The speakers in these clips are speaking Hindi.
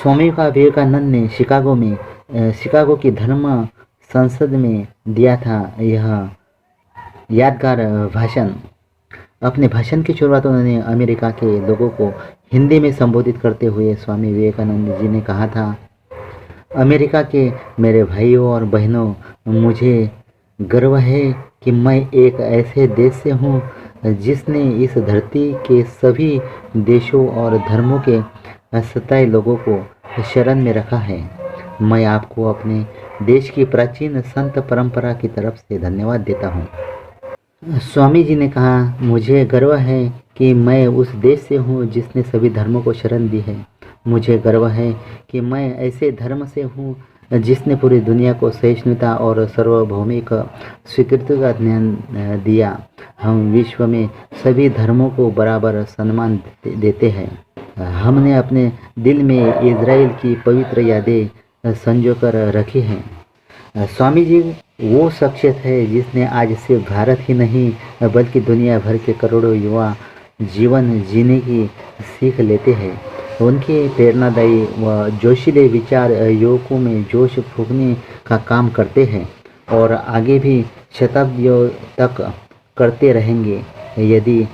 स्वामी विवेकानंद ने शिकागो की धर्म संसद में दिया था यह यादगार भाषण। अपने भाषण की शुरुआत उन्होंने अमेरिका के लोगों को हिंदी में संबोधित करते हुए स्वामी विवेकानंद जी ने कहा था, अमेरिका के मेरे भाइयों और बहनों, मुझे गर्व है कि मैं एक ऐसे देश से हूँ जिसने इस धरती के सभी देशों और धर्मों के सताए लोगों को शरण में रखा है। मैं आपको अपने देश की प्राचीन संत परंपरा की तरफ से धन्यवाद देता हूँ। स्वामी जी ने कहा, मुझे गर्व है कि मैं उस देश से हूँ जिसने सभी धर्मों को शरण दी है। मुझे गर्व है कि मैं ऐसे धर्म से हूँ जिसने पूरी दुनिया को सहिष्णुता और सार्वभौमिक स्वीकृति का ज्ञान दिया। हम विश्व में सभी धर्मों को बराबर सम्मान देते हैं। हमने अपने दिल में इज़राइल की पवित्र यादें संजो कर रखी हैं। स्वामी जी वो शख्सियत है जिसने आज सिर्फ भारत ही नहीं बल्कि दुनिया भर के करोड़ों युवा जीवन जीने की सीख लेते हैं। उनके प्रेरणादायी व जोशीले विचार युवकों में जोश फूंकने का काम करते हैं और आगे भी शताब्दियों तक करते रहेंगे। यदि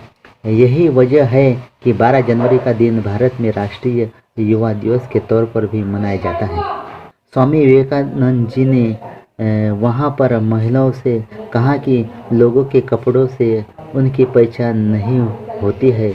यही वजह है कि 12 जनवरी का दिन भारत में राष्ट्रीय युवा दिवस के तौर पर भी मनाया जाता है। स्वामी विवेकानंद जी ने वहाँ पर महिलाओं से कहा कि लोगों के कपड़ों से उनकी पहचान नहीं होती है,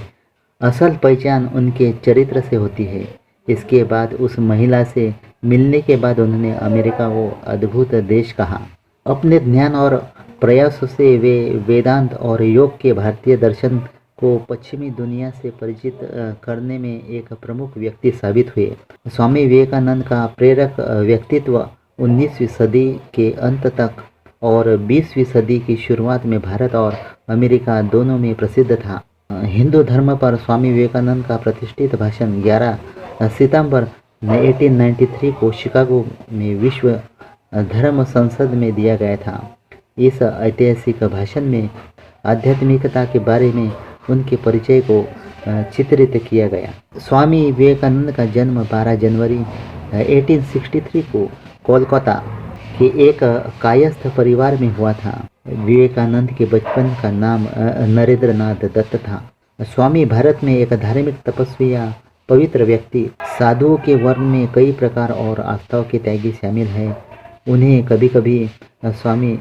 असल पहचान उनके चरित्र से होती है। इसके बाद उस महिला से मिलने के बाद उन्होंने अमेरिका को अद्भुत देश कहा। अपने ज्ञान और प्रयासों से वे वेदांत और योग के भारतीय दर्शन को पश्चिमी दुनिया से परिचित करने में एक प्रमुख व्यक्ति साबित हुए। स्वामी विवेकानंद का प्रेरक व्यक्तित्व 19वीं सदी के अंत तक और 20वीं सदी की शुरुआत में भारत और अमेरिका दोनों में प्रसिद्ध था। हिंदू धर्म पर स्वामी विवेकानंद का प्रतिष्ठित भाषण 11 सितंबर 1893 को शिकागो में विश्व धर्म संसद में दिया गया था। इस ऐतिहासिक भाषण में आध्यात्मिकता के बारे में उनके परिचय को चित्रित किया गया। स्वामी विवेकानंद का जन्म 12 जनवरी 1863 को कोलकाता के एक कायस्थ परिवार में हुआ था। विवेकानंद के बचपन का नाम नरेंद्रनाथ दत्त था। स्वामी भारत में एक धार्मिक तपस्वी या पवित्र व्यक्ति, साधुओं के वर्ण में कई प्रकार और आस्थाओं के त्यागी शामिल हैं। उन्हें कभी कभी स्वामी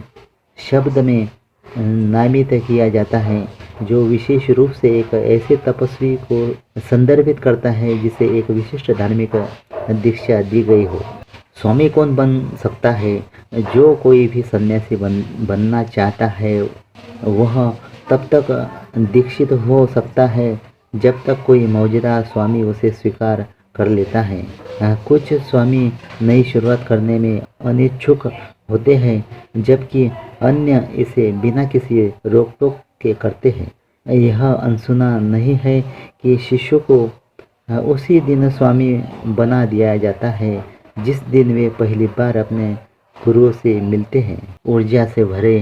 शब्द में नामित किया जाता है, जो विशेष रूप से एक ऐसे तपस्वी को संदर्भित करता है जिसे एक विशिष्ट धार्मिक दीक्षा दी गई हो। स्वामी कौन बन सकता है? जो कोई भी सन्यासी बनना चाहता है वह तब तक दीक्षित हो सकता है जब तक कोई मौजूदा स्वामी उसे स्वीकार कर लेता है। कुछ स्वामी नई शुरुआत करने में अनिच्छुक होते हैं, जबकि अन्य इसे बिना किसी रोक टोक के करते हैं। यह अनसुना नहीं है कि शिष्यों को उसी दिन स्वामी बना दिया जाता है जिस दिन वे पहली बार अपने गुरुओं से मिलते हैं। ऊर्जा से भरे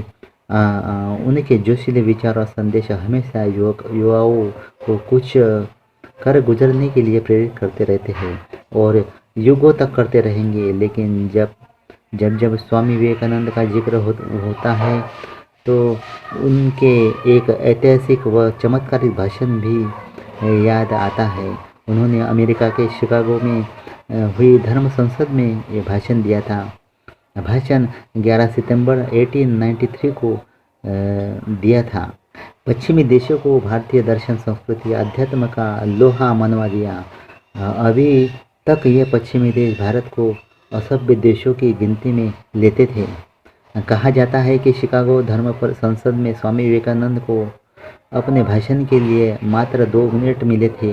उनके जोशीले विचार और संदेश हमेशा युवाओं को कुछ कर गुजरने के लिए प्रेरित करते रहते हैं और युगों तक करते रहेंगे। लेकिन जब स्वामी विवेकानंद का जिक्र होता है तो उनके एक ऐतिहासिक व चमत्कारिक भाषण भी याद आता है। उन्होंने अमेरिका के शिकागो में हुई धर्म संसद में ये भाषण दिया था। भाषण 11 सितंबर 1893 को दिया था। पश्चिमी देशों को भारतीय दर्शन, संस्कृति, अध्यात्म का लोहा मनवा दिया। अभी तक ये पश्चिमी देश भारत को असभ्य देशों की गिनती में लेते थे। कहा जाता है कि शिकागो धर्म पर संसद में स्वामी विवेकानंद को अपने भाषण के लिए मात्र 2 मिनट मिले थे।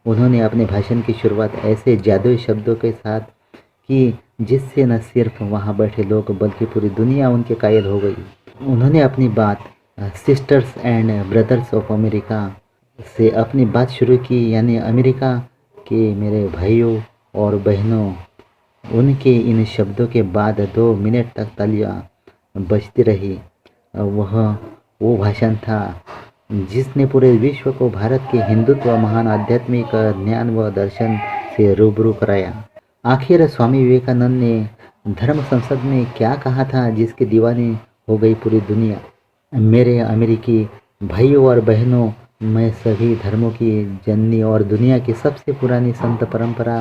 उन्होंने अपने भाषण की शुरुआत ऐसे जादुई शब्दों के साथ की जिससे न सिर्फ वहां बैठे लोग बल्कि पूरी दुनिया उनके कायल हो गई। उन्होंने अपनी बात sisters and brothers of America से अपनी बात शुरू की, यानी अमेरिका के मेरे भाइयों और बहनों। उनके इन शब्दों के बाद 2 मिनट तक तालियां बजती रही। वो भाषण था जिसने पूरे विश्व को भारत के हिंदुत्व, महान आध्यात्मिक ज्ञान व दर्शन से रूबरू कराया। आखिर स्वामी विवेकानंद ने धर्म संसद में क्या कहा था जिसके दीवाने हो गई पूरी दुनिया। मेरे अमेरिकी भाइयों और बहनों, मैं सभी धर्मों की जननी और दुनिया की सबसे पुरानी संत परंपरा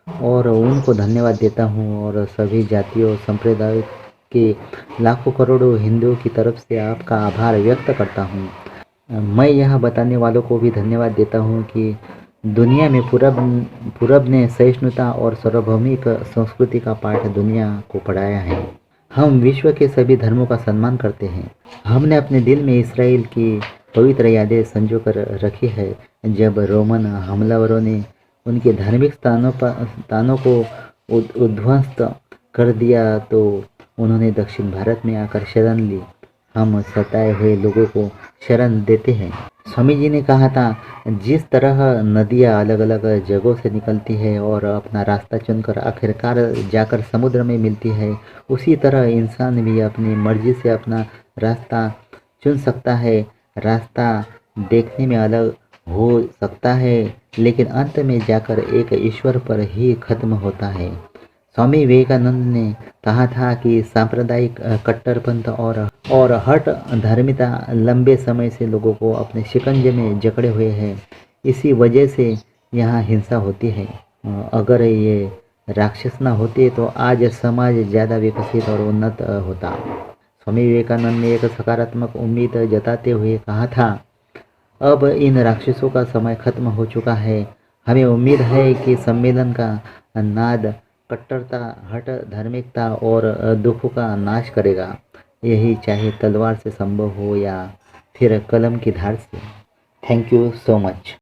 और उनको धन्यवाद देता हूँ और सभी जातियों संप्रदायों के लाखों करोड़ों हिंदुओं की तरफ से आपका आभार व्यक्त करता हूँ। मैं यह बताने वालों को भी धन्यवाद देता हूँ कि दुनिया में पूरब ने सहिष्णुता और सार्वभौमिक संस्कृति का पाठ दुनिया को पढ़ाया है। हम विश्व के सभी धर्मों का सम्मान करते हैं। हमने अपने दिल में इसराइल की पवित्र यादें संजो कर रखी है। जब रोमन हमलावरों ने उनके धार्मिक स्थानों को उद्ध्वस्त कर दिया तो उन्होंने दक्षिण भारत में आकर शरण ली। हम सताए हुए लोगों को शरण देते हैं। स्वामी जी ने कहा था, जिस तरह नदियाँ अलग अलग जगहों से निकलती है और अपना रास्ता चुनकर आखिरकार जाकर समुद्र में मिलती है, उसी तरह इंसान भी अपनी मर्जी से अपना रास्ता चुन सकता है। रास्ता देखने में अलग हो सकता है लेकिन अंत में जाकर एक ईश्वर पर ही खत्म होता है। स्वामी विवेकानंद ने कहा था कि सांप्रदायिक कट्टरपंथ और हठ धार्मिकता लंबे समय से लोगों को अपने शिकंजे में जकड़े हुए हैं। इसी वजह से यहाँ हिंसा होती है। अगर ये राक्षस ना होते तो आज समाज ज़्यादा विकसित और उन्नत होता। स्वामी विवेकानंद ने एक सकारात्मक उम्मीद जताते हुए कहा था, अब इन राक्षसों का समय खत्म हो चुका है। हमें उम्मीद है कि सम्मेलन का नाद कट्टरता, हठ धार्मिकता और दुखों का नाश करेगा। यही चाहे तलवार से संभव हो या फिर कलम की धार से। Thank you so much.